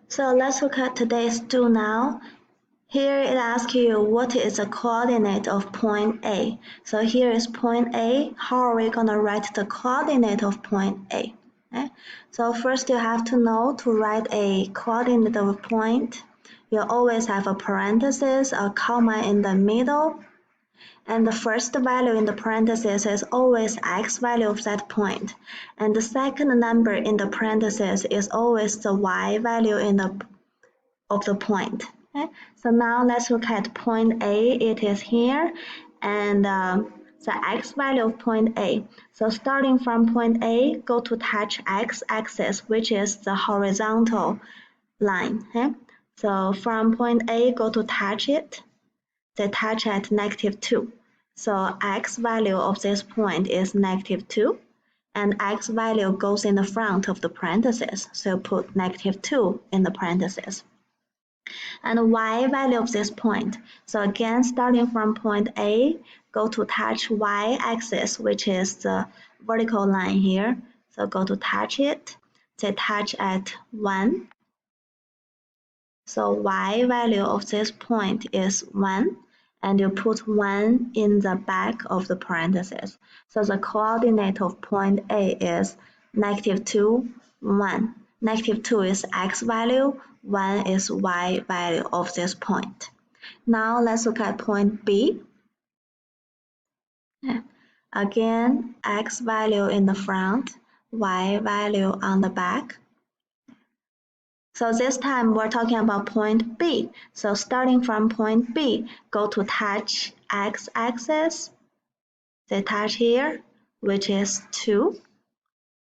So let's look at today's tool now. Here it asks you what is the coordinate of point A. So here is point A. How are we going to write the coordinate of point A? Okay. So first you have to know to write a coordinate of a point. You always have a parenthesis, a comma in the middle. And the first value in the parentheses is always x value of that point. And the second number in the parentheses is always the y value of the point. Okay? So now let's look at point A. It is here, and the x value of point A. So starting from point A, go to touch x-axis, which is the horizontal line. Okay? So from point A, go to touch it. They touch at -2. So x value of this point is -2, and x value goes in the front of the parentheses. So put -2 in the parentheses. And y value of this point. So again, starting from point A, go to touch y-axis, which is the vertical line here. So go to touch it. They touch at 1. So y value of this point is 1. And you put 1 in the back of the parentheses. So the coordinate of point A is -2, 1. -2 is x value, 1 is y value of this point. Now let's look at point B. Again, x value in the front, y value on the back. So this time we're talking about point B. So starting from point B, go to touch x-axis. They touch here, which is 2.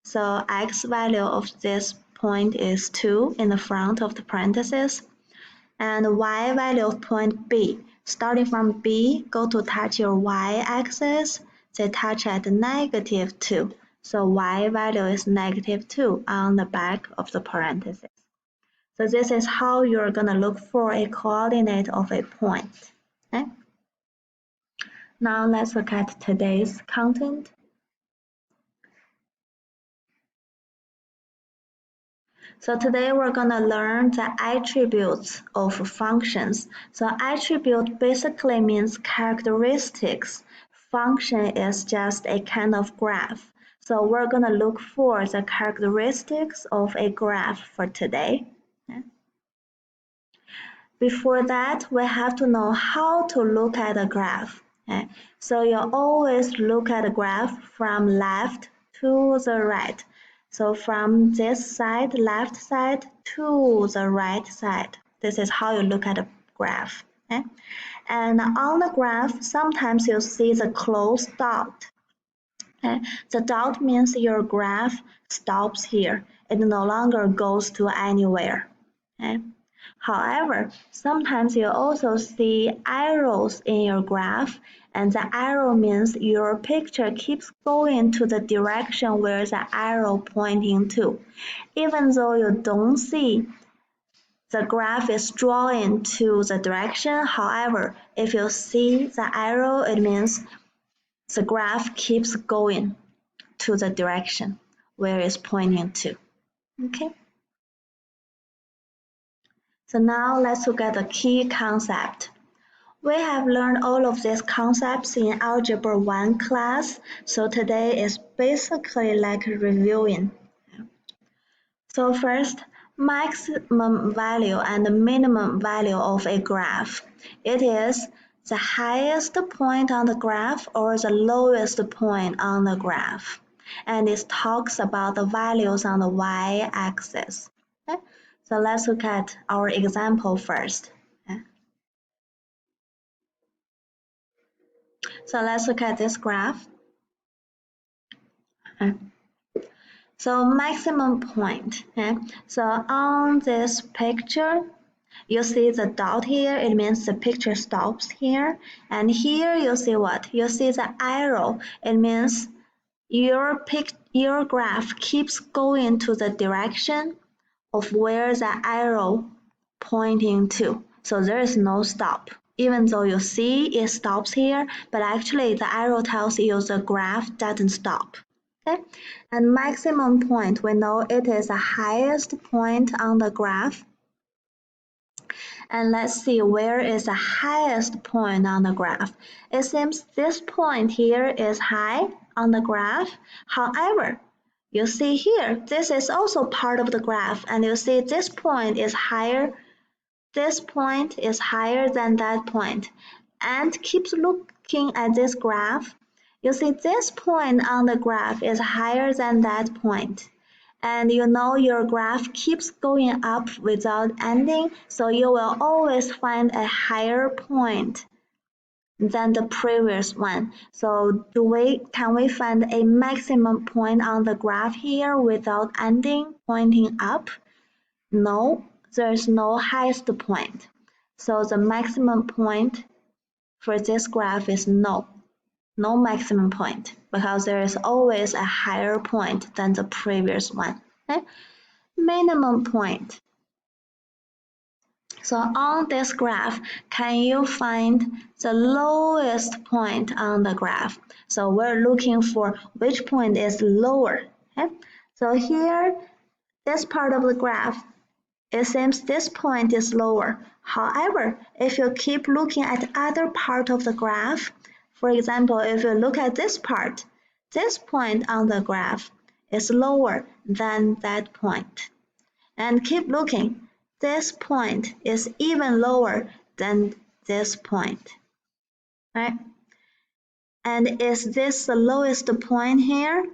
So x value of this point is 2 in the front of the parentheses. And y value of point B. Starting from B, go to touch your y-axis. They touch at -2. So y value is -2 on the back of the parentheses. So this is how you're going to look for a coordinate of a point. Okay? Now let's look at today's content. So today we're going to learn the attributes of functions. So attribute basically means characteristics. Function is just a kind of graph. So we're going to look for the characteristics of a graph for today. Okay? Before that, we have to know how to look at a graph. Okay? So you always look at a graph from left to the right. So from this side, left side, to the right side. This is how you look at a graph. Okay? And on the graph, sometimes you see the closed dot. Okay? The dot means your graph stops here. It no longer goes to anywhere. Okay? However, sometimes you also see arrows in your graph, and the arrow means your picture keeps going to the direction where the arrow pointing to. Even though you don't see the graph is drawing to the direction, however, if you see the arrow, it means the graph keeps going to the direction where it's pointing to. Okay? So now let's look at the key concept. We have learned all of these concepts in Algebra 1 class, so today is basically like reviewing. So first, maximum value and minimum value of a graph. It is the highest point on the graph or the lowest point on the graph. And it talks about the values on the y-axis. Okay? So let's look at our example first. Okay? So let's look at this graph. Okay? So maximum point. Okay? So on this picture, you see the dot here, it means the picture stops here. And here you see what? You see the arrow, it means your graph keeps going to the direction of where the arrow pointing to. So there is no stop. Even though you see it stops here, but actually the arrow tells you the graph doesn't stop. Okay? And maximum point, we know it is the highest point on the graph. And let's see where is the highest point on the graph. It seems this point here is high on the graph. However, you see here, this is also part of the graph, and you see this point is higher. This point is higher than that point. And keep looking at this graph. You see this point on the graph is higher than that point. And you know your graph keeps going up without ending, so you will always find a higher point than the previous one. So can we find a maximum point on the graph here without ending, pointing up? No, there is no highest point. So the maximum point for this graph is no maximum point, because there is always a higher point than the previous one. Okay? Minimum point. So on this graph, can you find the lowest point on the graph? So we're looking for which point is lower. Okay? So here, this part of the graph, it seems this point is lower. However, if you keep looking at other part of the graph, for example, if you look at this part, this point on the graph is lower than that point. And keep looking, this point is even lower than this point, right? And is this the lowest point here?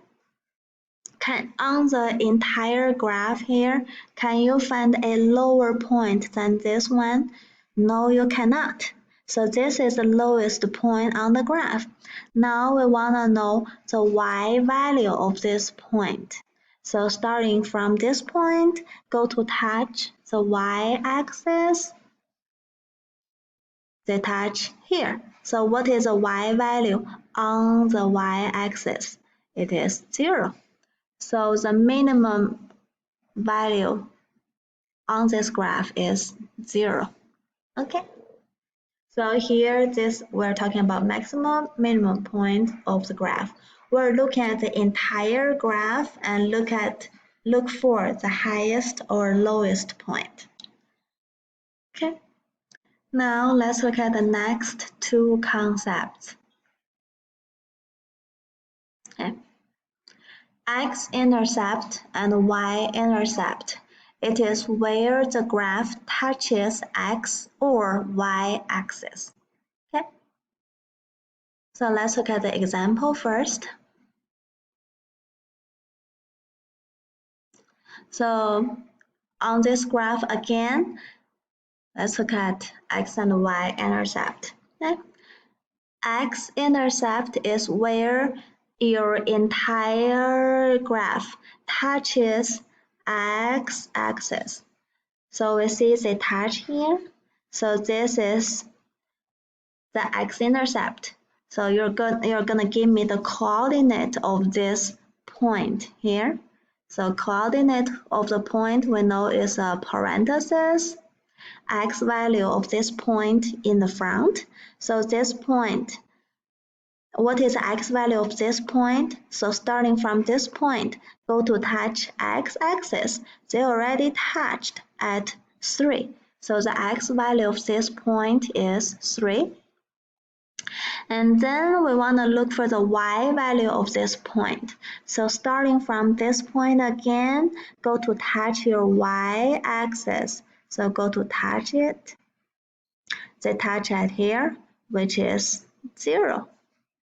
On the entire graph here, can you find a lower point than this one? No, you cannot. So this is the lowest point on the graph. Now we want to know the y value of this point. So starting from this point, go to touch the y-axis. They touch here. So what is the y value on the y-axis? It is 0. So the minimum value on this graph is 0. Okay. So here, we're talking about maximum, minimum point of the graph. We're looking at the entire graph and look for the highest or lowest point. Okay. Now let's look at the next two concepts. Okay. X-intercept and Y-intercept. It is where the graph touches X or Y axis. Okay. So let's look at the example first. So on this graph again, let's look at X and Y intercept. Okay. X-intercept is where your entire graph touches X-axis. So we see they touch here. So this is the X-intercept. So you're gonna give me the coordinate of this point here. So coordinate of the point we know is a parenthesis, X value of this point in the front. So this point, what is the X value of this point? So starting from this point, go to touch X-axis. They already touched at 3. So the X value of this point is 3. And then we want to look for the Y value of this point. So starting from this point again, go to touch your Y axis. So go to touch it. They touch at here, which is 0.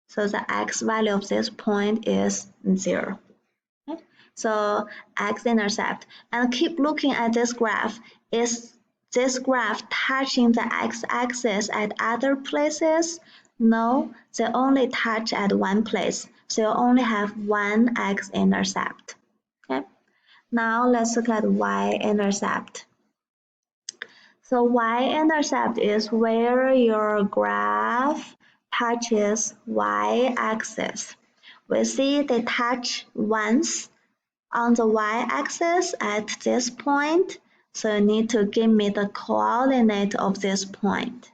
So the X value of this point is 0. Okay? So X-intercept. And keep looking at this graph. Is this graph touching the X-axis at other places? No, they only touch at one place. So you only have one X-intercept. Okay. Now let's look at Y-intercept. So Y-intercept is where your graph touches Y-axis. We see they touch once on the Y-axis at this point. So you need to give me the coordinate of this point.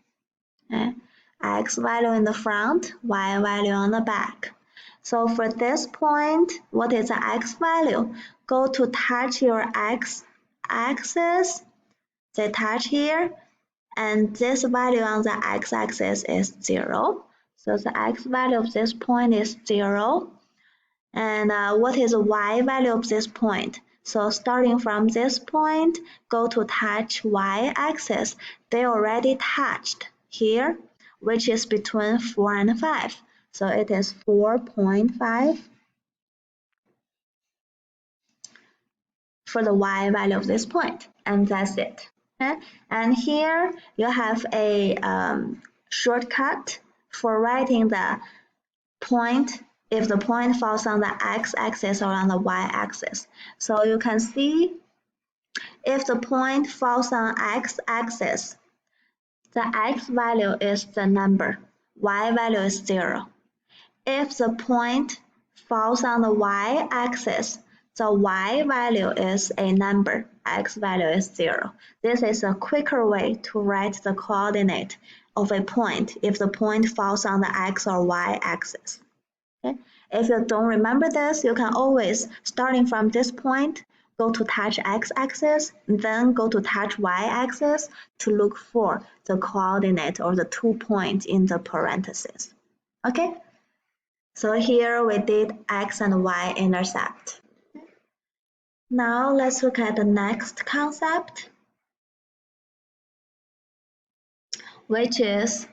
Okay. X value in the front, Y value on the back. So for this point, what is the X value? Go to touch your X axis. They touch here. and this value on the x-axis is 0. So the x value of this point is 0. And what is the y value of this point? So starting from this point, go to touch y-axis. They already touched here, which is between 4 and 5. So it is 4.5 for the y value of this point, and that's it. Okay? And here you have a shortcut for writing the point if the point falls on the x-axis or on the y-axis. So you can see if the point falls on x-axis, the x value is the number, y value is 0. If the point falls on the y-axis, the y value is a number, x value is 0. This is a quicker way to write the coordinate of a point if the point falls on the x or y-axis. Okay? If you don't remember this, you can always, starting from this point, go to touch x-axis, then go to touch y-axis to look for the coordinate or the 2 points in the parentheses. Okay? So here we did x and y intercept. Now let's look at the next concept, which is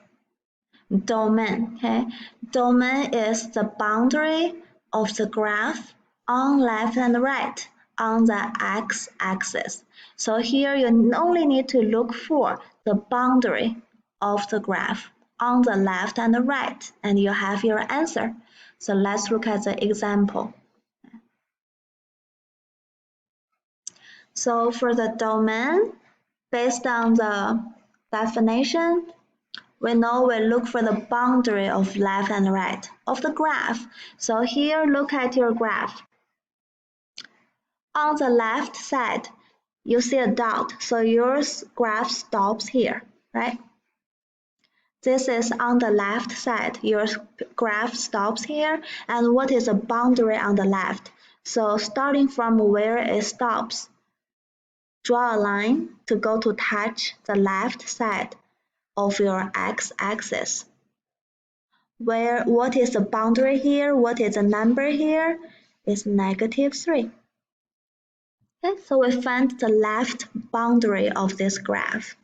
domain. Okay? Domain is the boundary of the graph on left and right on the x-axis. So here you only need to look for the boundary of the graph on the left and the right, and you have your answer. So let's look at the example. So for the domain, based on the definition, we know we look for the boundary of left and right of the graph. So here, look at your graph. On the left side, you see a dot, so your graph stops here, right? This is on the left side, your graph stops here, and what is the boundary on the left? So starting from where it stops, draw a line to go to touch the left side of your x-axis. What is the boundary here? What is the number here? It's -3. Okay, so we find the left boundary of this graph.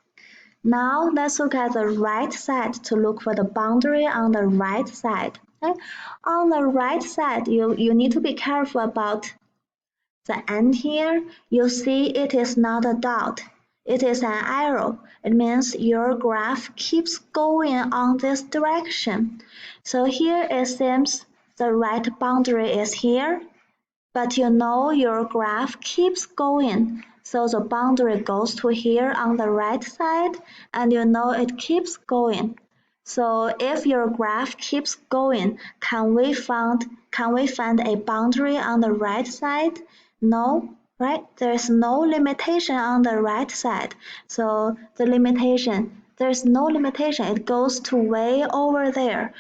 Now let's look at the right side to look for the boundary on the right side. Okay? On the right side, you need to be careful about the end here. You see it is not a dot. It is an arrow. It means your graph keeps going on this direction. So here it seems the right boundary is here, but you know your graph keeps going. So the boundary goes to here on the right side, and you know it keeps going. So if your graph keeps going, can we find a boundary on the right side? No, right? There's no limitation on the right side. So there's no limitation. It goes to way over there.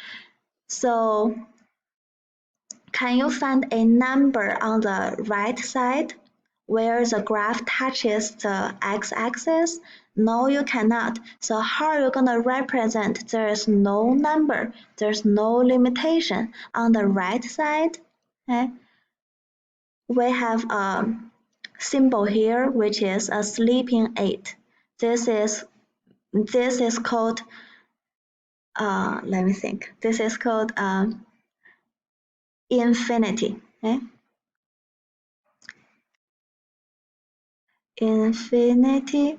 So can you find a number on the right side where the graph touches the x-axis? No, you cannot. So how are you going to represent there is no number, there's no limitation on the right side? Okay? We have a symbol here, which is a sleeping 8. This is called, let me think. This is called infinity. Okay? Infinity.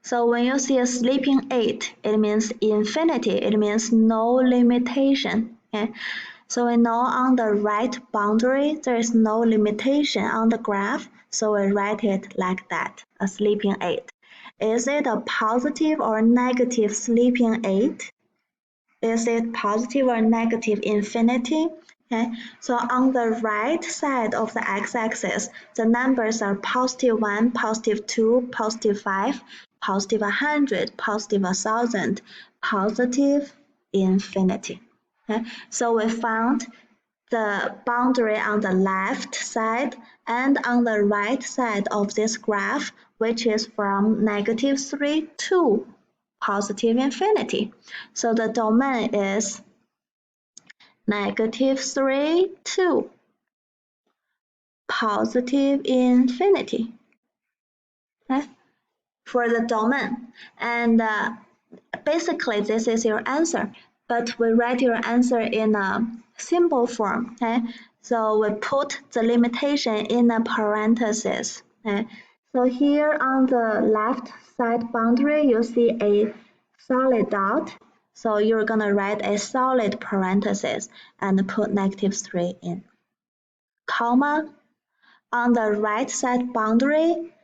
So when you see a sleeping 8, it means infinity. It means no limitation. Okay? So we know on the right boundary, there is no limitation on the graph. So we write it like that, a sleeping 8. Is it a positive or negative sleeping 8? Is it positive or negative infinity? Okay, so on the right side of the x-axis, the numbers are +1, +2, +5, +100, +1000, positive infinity. Okay, so we found the boundary on the left side and on the right side of this graph, which is from -3 to positive infinity. So the domain is -3 to positive infinity, okay, for the domain. And basically this is your answer, but we write your answer in a symbol form, okay? So we put the limitation in a parenthesis, okay? So here on the left side boundary, you see a solid dot. So you're gonna write a solid parenthesis and put -3 in. Comma, on the right side boundary,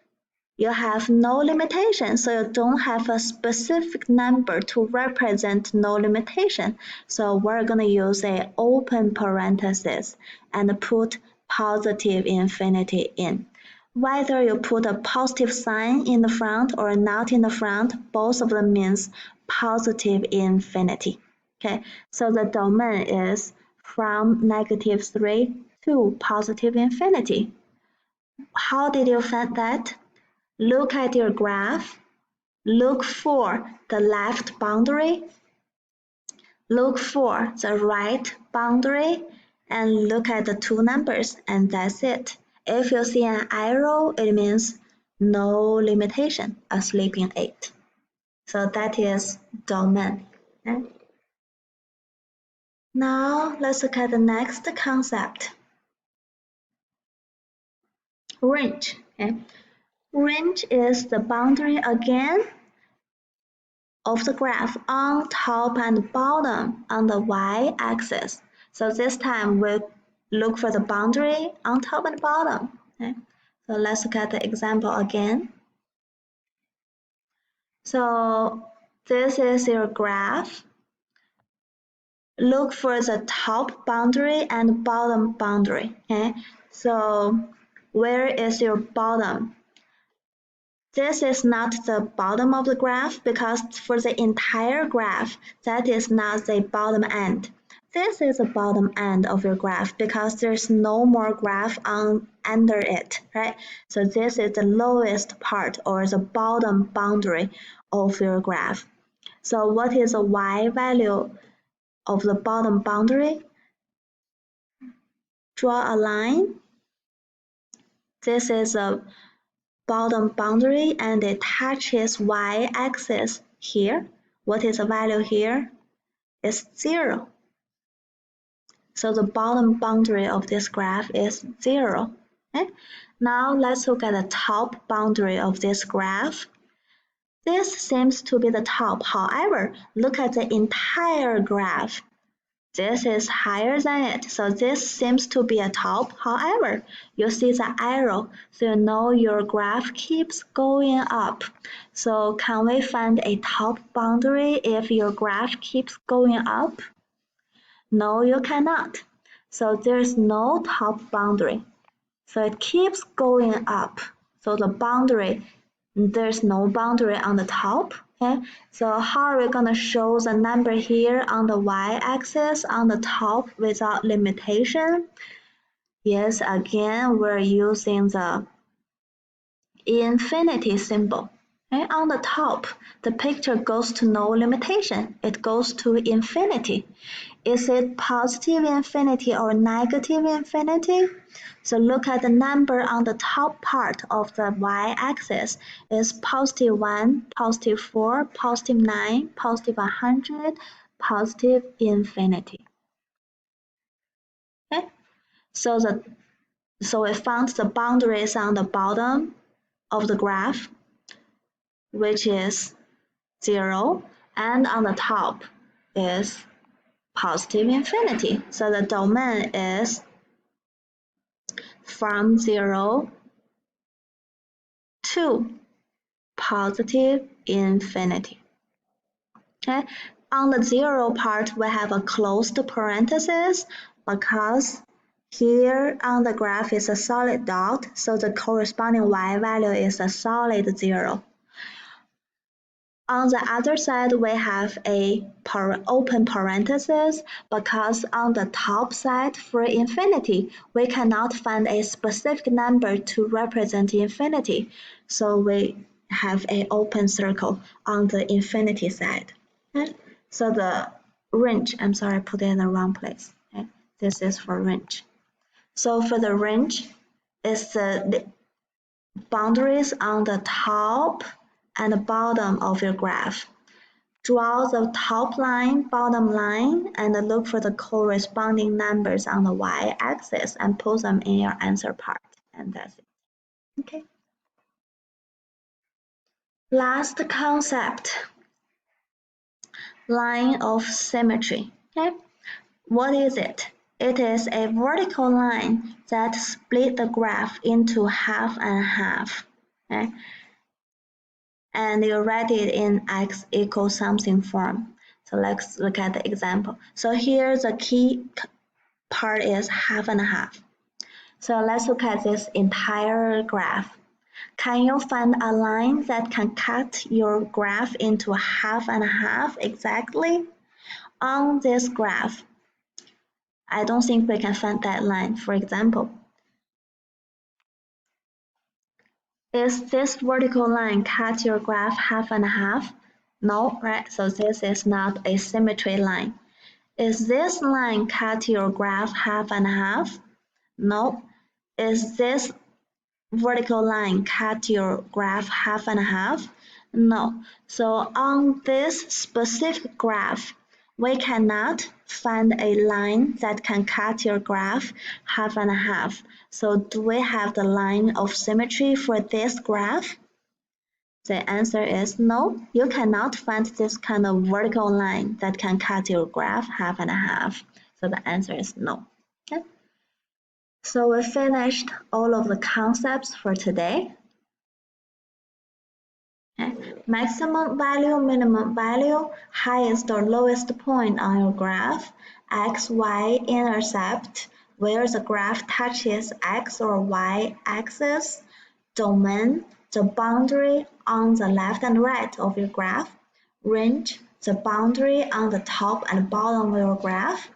you have no limitation, so you don't have a specific number to represent no limitation. So we're going to use an open parenthesis and put positive infinity in. Whether you put a positive sign in the front or not in the front, both of them means positive infinity. Okay, so the domain is from -3 to positive infinity. How did you find that? Look at your graph, look for the left boundary, look for the right boundary, and look at the two numbers, and that's it. If you see an arrow, it means no limitation, a sleeping 8. So that is domain. Okay? Now let's look at the next concept. Range. Okay? Range is the boundary again of the graph on top and bottom on the y-axis. So this time we look for the boundary on top and bottom. Okay? So let's look at the example again. So this is your graph. Look for the top boundary and bottom boundary. Okay? So where is your bottom? This is not the bottom of the graph because for the entire graph, that is not the bottom end. This is the bottom end of your graph because there's no more graph under it, right? So this is the lowest part or the bottom boundary of your graph. So what is the y value of the bottom boundary? Draw a line. This is a bottom boundary and it touches y-axis here. What is the value here? It's 0. So the bottom boundary of this graph is 0. Okay? Now let's look at the top boundary of this graph. This seems to be the top. However, look at the entire graph. This is higher than it, so this seems to be a top. However, you see the arrow, so you know your graph keeps going up. So can we find a top boundary if your graph keeps going up? No, you cannot. So there's no top boundary. So it keeps going up. So the boundary, there's no boundary on the top. Okay, so how are we going to show the number here on the y-axis on the top without limitation? Yes, again, we're using the infinity symbol. Okay, on the top, the picture goes to no limitation. It goes to infinity. Is it positive infinity or negative infinity? So look at the number on the top part of the y-axis is +1, +4, +9, +100, positive infinity. Okay, so we found the boundaries on the bottom of the graph, which is 0, and on the top is positive infinity. So the domain is from 0 to positive infinity. Okay, on the 0 part, we have a closed parenthesis because here on the graph is a solid dot, so the corresponding y value is a solid 0. On the other side, we have a open parenthesis because on the top side for infinity, we cannot find a specific number to represent infinity. So we have an open circle on the infinity side. Okay? So the range, I'm sorry, I put it in the wrong place. Okay? This is for range. So for the range, it's the boundaries on the top and the bottom of your graph. Draw the top line, bottom line, and look for the corresponding numbers on the y-axis and put them in your answer part. And that's it. Okay. Last concept, line of symmetry. Okay. What is it? It is a vertical line that splits the graph into half and half. Okay? And you write it in x equals something form. So let's look at the example. So here the key part is half and half. So let's look at this entire graph. Can you find a line that can cut your graph into half and half exactly? On this graph, I don't think we can find that line. For example, is this vertical line cut your graph half and half? No, right? So this is not a symmetry line. Is this line cut your graph half and half? No. Is this vertical line cut your graph half and half? No. So on this specific graph, we cannot find a line that can cut your graph half and half. So do we have the line of symmetry for this graph? The answer is no, you cannot find this kind of vertical line that can cut your graph half and half. So the answer is no. Okay. So we finished all of the concepts for today. Okay. Maximum value, minimum value, highest or lowest point on your graph, x, y intercept, where the graph touches x or y axis, domain, the boundary on the left and right of your graph, range, the boundary on the top and bottom of your graph,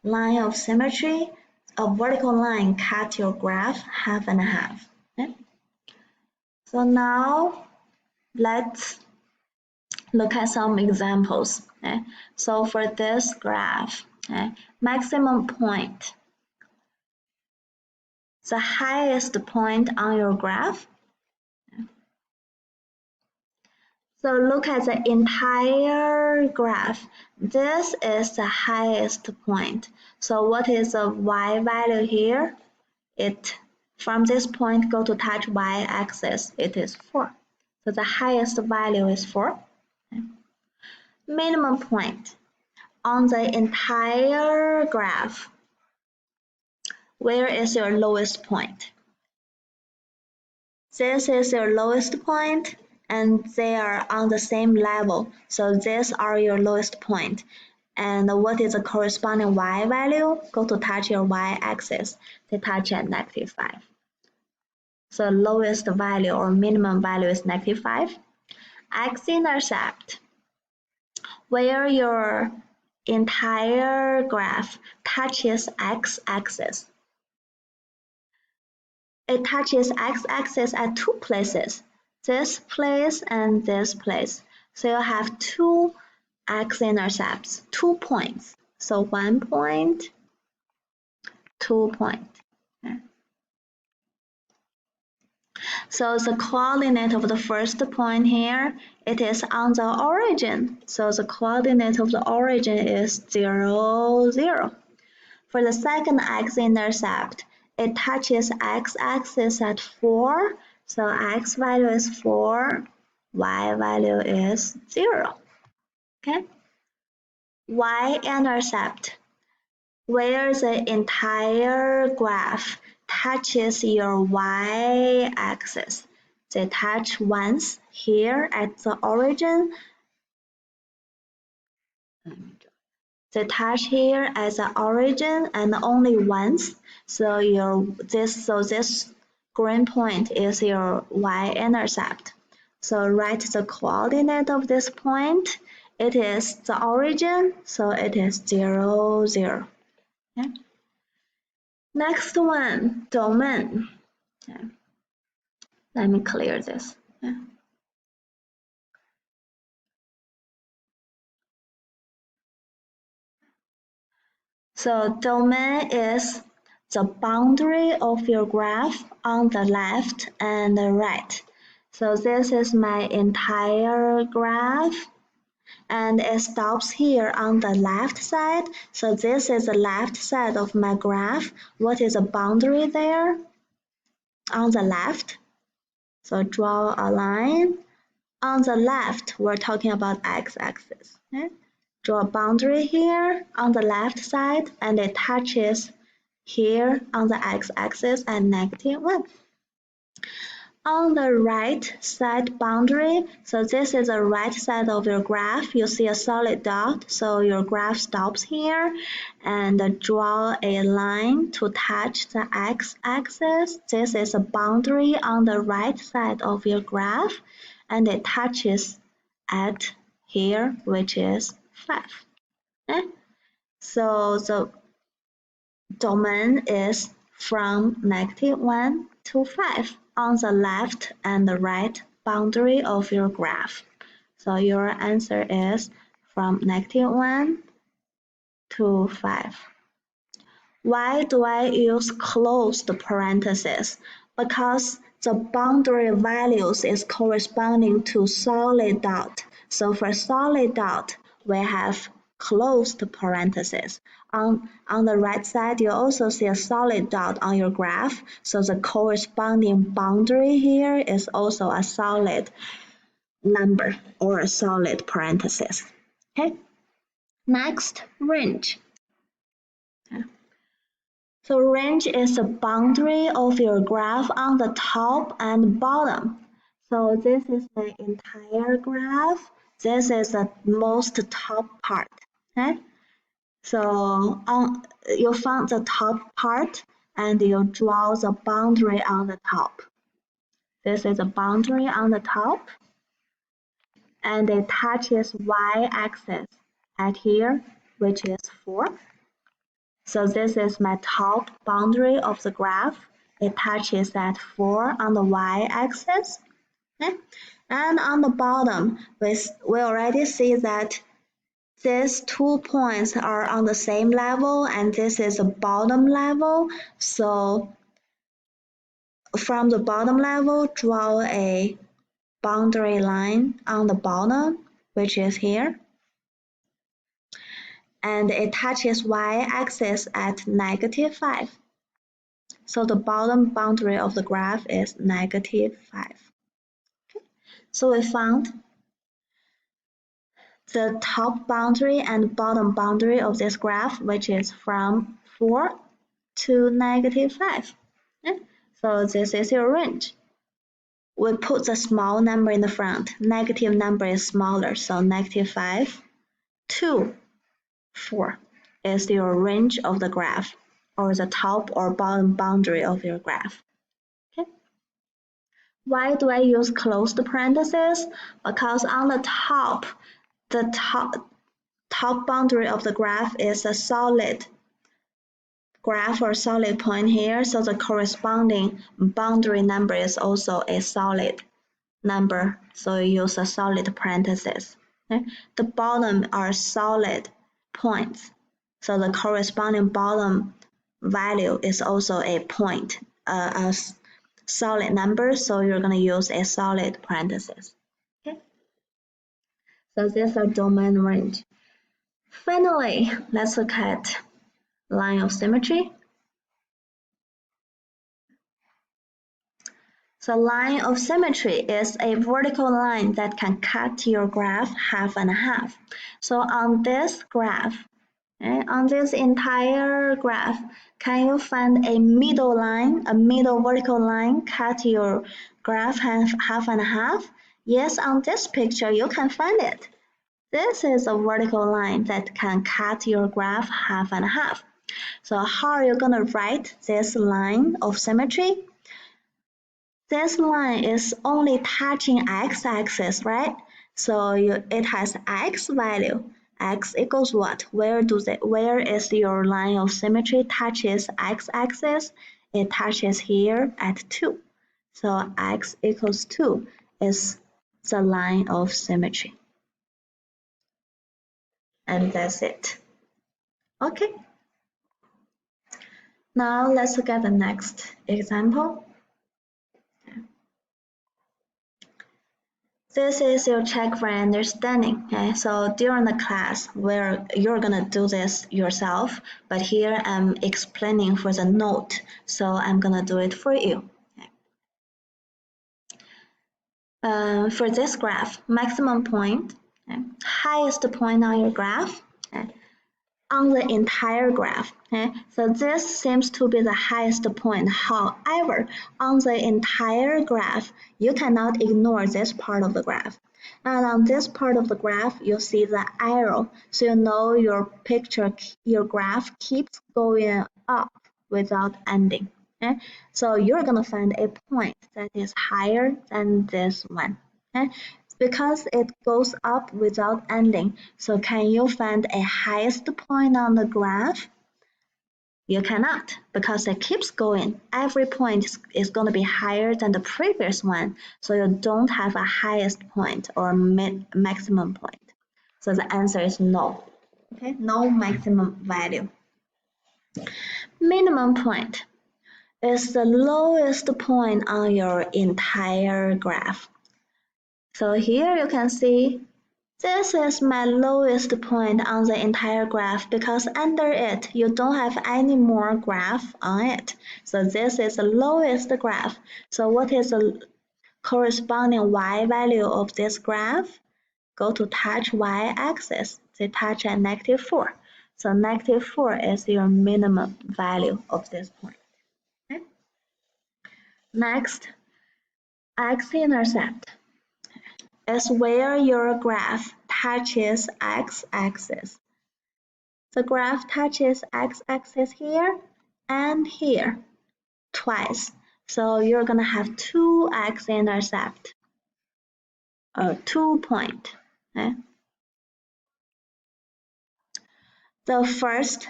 line of symmetry, a vertical line cut your graph half and half. Okay? So now let's look at some examples. Okay? So for this graph, okay, maximum point, the highest point on your graph. So look at the entire graph. This is the highest point. So what is the y value here? From this point go to touch y-axis, it is 4. So the highest value is 4. Okay. Minimum point on the entire graph. Where is your lowest point? This is your lowest point, and they are on the same level. So these are your lowest point. And what is the corresponding y value? Go to touch your y-axis. They touch at -5. So lowest value or minimum value is -5. X-intercept, where your entire graph touches x-axis. It touches x-axis at 2 places, this place and this place. So you have 2 x-intercepts, 2 points. So 1 point, 2 point. Okay. So the coordinate of the first point here, it is on the origin. So the coordinate of the origin is 0, 0. For the second x-intercept, it touches x-axis at 4, so x value is 4, y value is 0. Okay? Y-intercept, where the entire graph touches your y-axis. They touch once here at the origin. They touch here as the origin and only once. So this green point is your y-intercept. So write the coordinate of this point. It is the origin, so it is 0, 0. Okay. Next one, domain. Okay. Let me clear this. Okay. So domain is the boundary of your graph on the left and the right. So this is my entire graph, and it stops here on the left side. So this is the left side of my graph. What is the boundary there? On the left. So draw a line. On the left, we're talking about x-axis. Okay? Draw a boundary here on the left side, and it touches here on the x-axis at -1. On the right side boundary, so this is the right side of your graph. You see a solid dot, so your graph stops here, and draw a line to touch the x-axis. This is a boundary on the right side of your graph, and it touches at here, which is 5. Okay? So the domain is from -1 to 5 on the left and the right boundary of your graph. So your answer is from -1 to 5. Why do I use closed parentheses? Because the boundary values is corresponding to solid dot. So for solid dot, we have closed parentheses. On the right side, you also see a solid dot on your graph. So the corresponding boundary here is also a solid number or a solid parenthesis. Okay. Next, range. So range is the boundary of your graph on the top and bottom. So this is the entire graph. This is the most top part. Okay. So you found the top part and you draw the boundary on the top. This is a boundary on the top, and it touches y-axis at here, which is 4. So this is my top boundary of the graph. It touches at 4 on the y-axis. Okay? And on the bottom, we already see that these 2 points are on the same level, and this is the bottom level. So from the bottom level, draw a boundary line on the bottom, which is here. And it touches y-axis at -5. So the bottom boundary of the graph is -5. Okay. So we found the top boundary and bottom boundary of this graph, which is from 4 to -5. Okay. So this is your range. We put the small number in the front. Negative number is smaller, so -5 to 4 is your range of the graph, or the top or bottom boundary of your graph. Okay. Why do I use closed parentheses? Because on the top, the top boundary of the graph is a solid graph or solid point here, so the corresponding boundary number is also a solid number, so you use a solid parenthesis. Okay? The bottom are solid points, so the corresponding bottom value is also a point, a solid number, so you're going to use a solid parenthesis. Okay? So these are domain range. Finally, let's look at line of symmetry. So line of symmetry is a vertical line that can cut your graph half and half. So on this graph, on this entire graph, can you find a middle line, a middle vertical line cut your graph half and half? Yes, on this picture you can find it. This is a vertical line that can cut your graph half and half. So how are you going to write this line of symmetry? this line is only touching x-axis, right? So it has x value. X equals what? Where is your line of symmetry touches x-axis? It touches here at 2. So x equals 2 is the line of symmetry. And that's it. Okay. Now let's look at the next example. This is your check for understanding. Okay, so during the class where you're gonna do this yourself, but here I'm explaining for the note, so I'm gonna do it for you. Okay. For this graph, maximum point, okay, highest point on your graph, okay, on the entire graph. Okay, so this seems to be the highest point. However, on the entire graph, you cannot ignore this part of the graph. And on this part of the graph, you see the arrow. So you know your graph keeps going up without ending. Okay? So you're going to find a point that is higher than this one. Okay? Because it goes up without ending. So can you find a highest point on the graph? You cannot, because it keeps going. Every point is going to be higher than the previous one, so you don't have a highest point or maximum point. So the answer is no. Okay, no maximum value. Minimum point is the lowest point on your entire graph. So here you can see this is my lowest point on the entire graph because under it you don't have any more graph on it. So this is the lowest graph. So what is the corresponding y value of this graph? Go to touch y-axis. They touch at -4. So -4 is your minimum value of this point. Okay? Next, x-intercept is where your graph touches x-axis. The graph touches x-axis here and here twice. So you're gonna have two x-intercept, 2 point. Okay? The first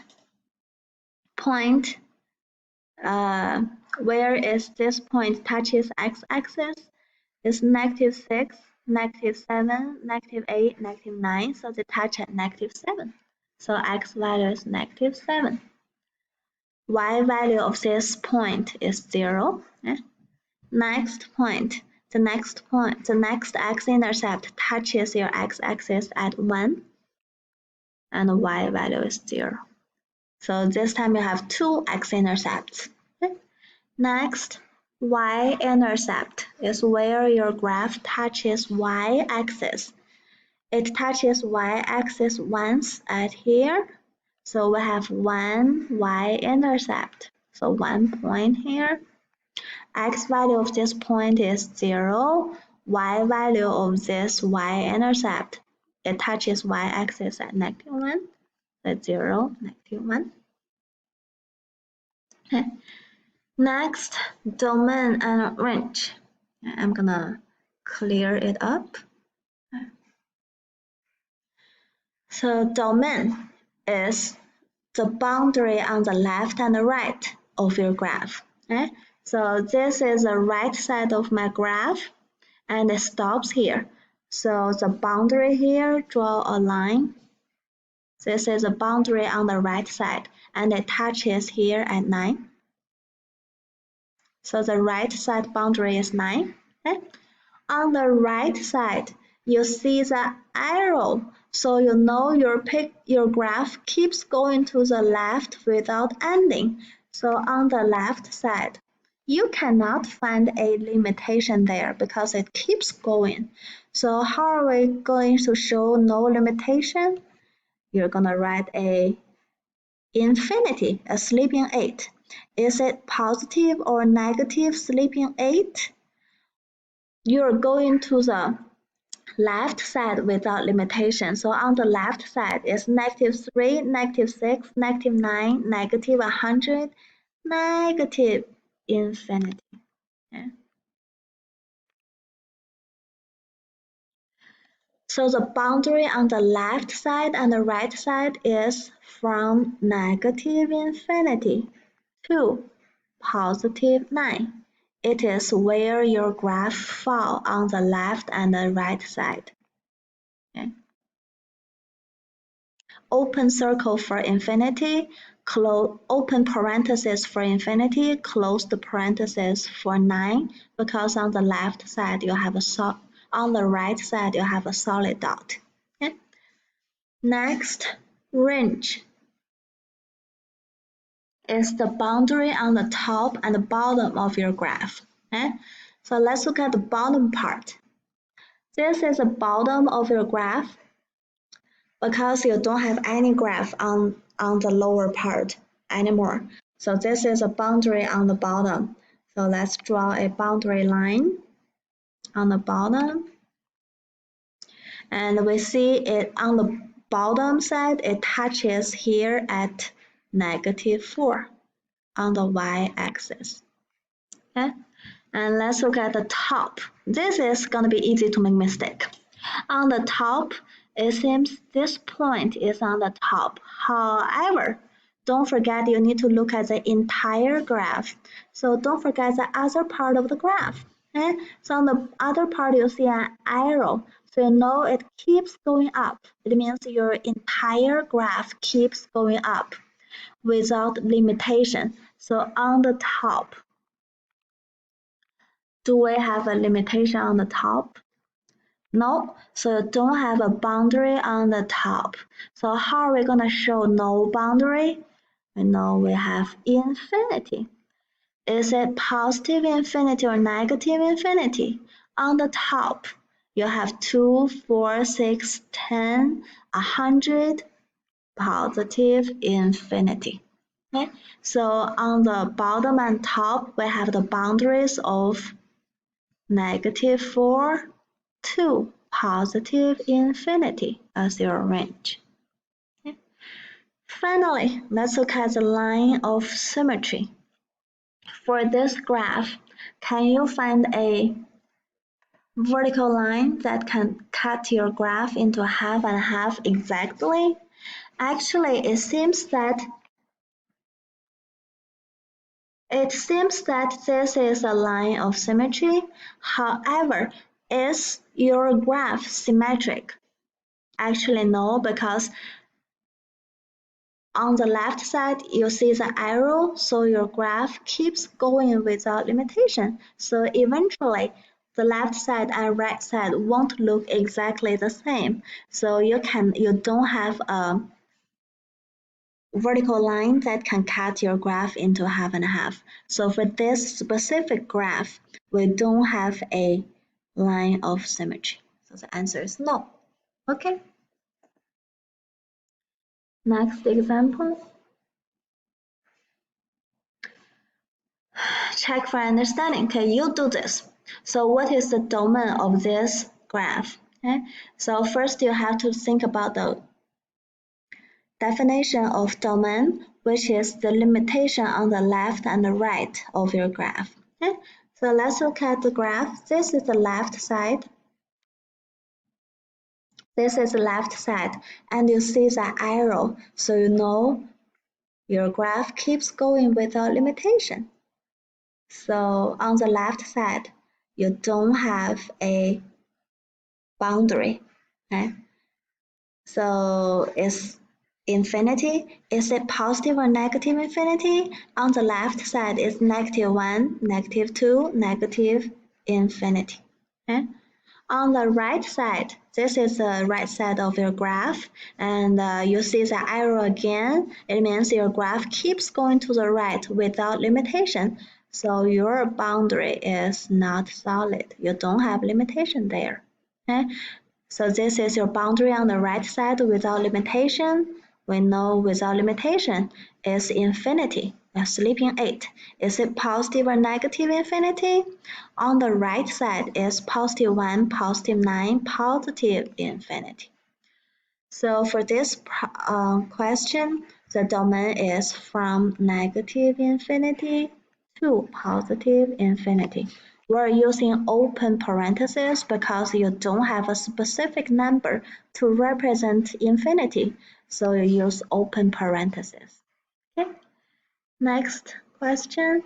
point, where is this point touches x-axis, is -6, -7, -8, -9. So they touch at -7. So x value is -7. Y value of this point is 0. Okay? Next point, the next x-intercept touches your x-axis at 1, and the y value is 0. So this time you have two x-intercepts. Okay? Next, y-intercept is where your graph touches y-axis. It touches y-axis once at here. So we have one y-intercept. So 1 point here. X value of this point is 0. Y value of this y-intercept, it touches y-axis at -1. That's 0, -1. Okay. Next, domain and range. I'm gonna clear it up. So domain is the boundary on the left and the right of your graph. Okay? So this is the right side of my graph and it stops here. So the boundary here, draw a line. This is a boundary on the right side and it touches here at 9. So the right side boundary is 9. Okay? On the right side, you see the arrow, so you know your graph keeps going to the left without ending. So on the left side, you cannot find a limitation there because it keeps going. So how are we going to show no limitation? You're gonna write a infinity, a sleeping 8. Is it positive or negative sleeping 8? You're going to the left side without limitation. So on the left side is -3, -6, -9, -100, negative infinity. Okay? So the boundary on the left side and the right side is from negative infinity to positive 9. It is where your graph falls on the left and the right side. Okay. Open circle for infinity, open parenthesis for infinity, close the parenthesis for 9, because on the left side you have on the right side you have a solid dot. Okay. Next, range is the boundary on the top and the bottom of your graph. Okay. So let's look at the bottom part. This is the bottom of your graph because you don't have any graph on the lower part anymore. So this is a boundary on the bottom. So let's draw a boundary line on the bottom. And we see it on the bottom side, it touches here at -4 on the y-axis. Okay? And let's look at the top. This is going to be easy to make mistake. On the top, it seems this point is on the top. However, don't forget you need to look at the entire graph. So don't forget the other part of the graph. Okay? So on the other part, you see an arrow. So you know it keeps going up. It means your entire graph keeps going up without limitation. So on the top, do we have a limitation on the top? No, so you don't have a boundary on the top. So how are we going to show no boundary? We know we have infinity. Is it positive infinity or negative infinity? On the top, you have 2, 4, 6, 10, 100, positive infinity. Okay, so on the bottom and top, we have the boundaries of -4 to positive infinity as your range. Okay. Finally, let's look at the line of symmetry. For this graph, can you find a vertical line that can cut your graph into half and half exactly? Actually, it seems that this is a line of symmetry. However, is your graph symmetric? Actually, no, because on the left side, you see the arrow, so your graph keeps going without limitation. So eventually, the left side and right side won't look exactly the same. So you don't have a vertical line that can cut your graph into half and half. So for this specific graph, we don't have a line of symmetry. So the answer is no. Okay. Next example. Check for understanding. Okay, you do this. So what is the domain of this graph? Okay, so first you have to think about the definition of domain, which is the limitation on the left and the right of your graph. Okay, so let's look at the graph. This is the left side. This is the left side, and you see the arrow, so you know your graph keeps going without limitation. So on the left side, you don't have a boundary. Okay? So it's infinity. Is it positive or negative infinity? On the left side is -1, -2, negative infinity. Okay? On the right side, this is the right side of your graph, and you see the arrow again. It means your graph keeps going to the right without limitation. So your boundary is not solid. You don't have limitation there. Okay? So this is your boundary on the right side without limitation. We know without limitation is infinity. A sleeping 8. Is it positive or negative infinity? On the right side is +1, +9, positive infinity. So for this question, the domain is from negative infinity to positive infinity. We're using open parentheses because you don't have a specific number to represent infinity, so you use open parentheses. Okay. Next question.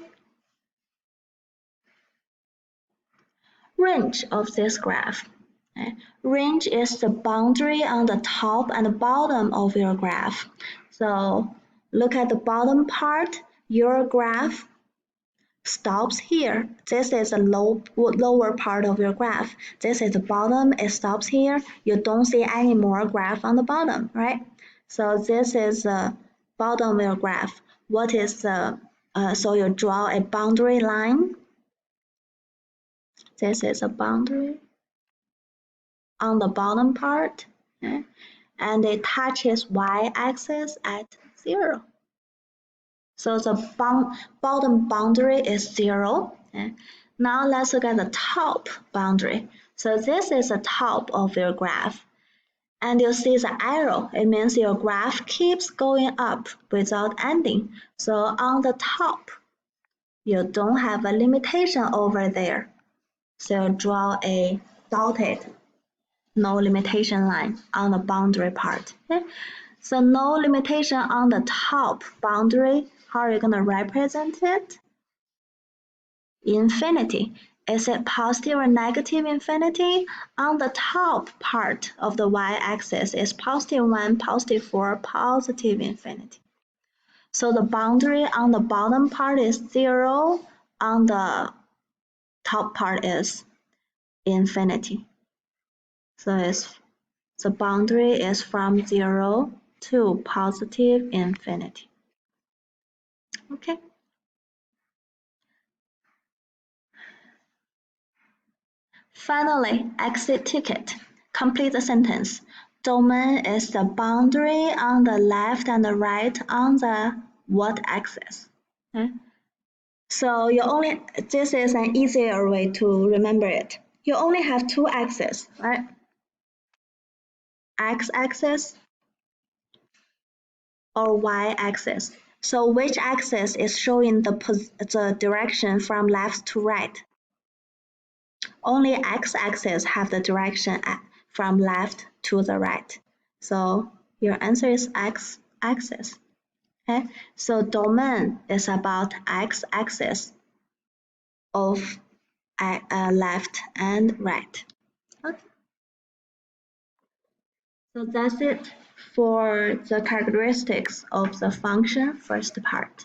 Range of this graph. Okay. Range is the boundary on the top and bottom of your graph. So look at the bottom part. Your graph stops here. This is the lower part of your graph. This is the bottom. It stops here. You don't see any more graph on the bottom, right? So this is the bottom of your graph. What is the so you draw a boundary line. This is a boundary on the bottom part, okay? And it touches y-axis at 0. So the bottom boundary is 0. Okay? Now let's look at the top boundary. So this is the top of your graph. And you see the arrow. It means your graph keeps going up without ending. So on the top, you don't have a limitation over there. So draw a dotted no limitation line on the boundary part. Okay? So no limitation on the top boundary. How are you going to represent it? Infinity. Is it positive or negative infinity? On the top part of the y-axis is +1, +4, positive infinity. So the boundary on the bottom part is 0, on the top part is infinity. So the boundary is from 0 to positive infinity. Okay. Finally, exit ticket. Complete the sentence. Domain is the boundary on the left and the right on the what axis? Okay. So this is an easier way to remember it. You only have two axes, right? X-axis or y-axis. So which axis is showing the direction from left to right? Only x-axis have the direction from left to the right. So your answer is x-axis. Okay, so domain is about x-axis of left and right. Okay. So that's it for the characteristics of the function first part.